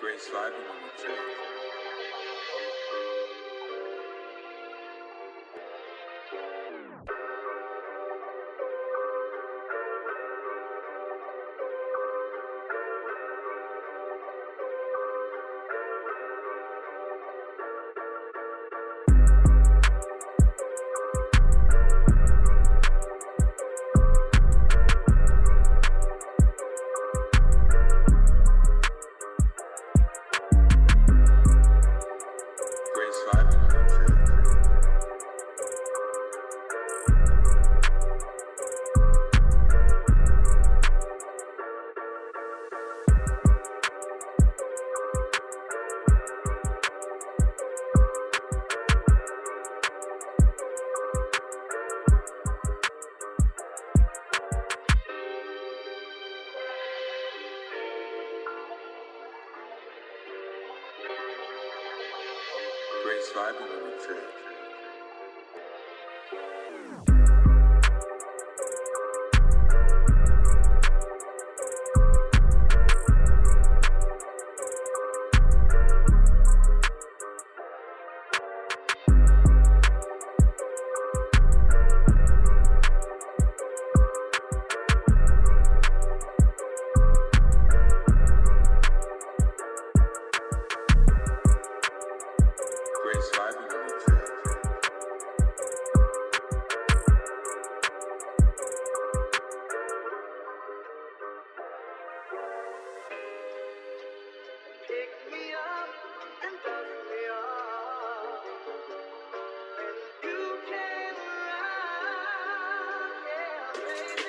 Grace vibing on the track. Grace vibing on the track. Grace vibing on the track. Pick me up and dust me off, and you can run, yeah, baby.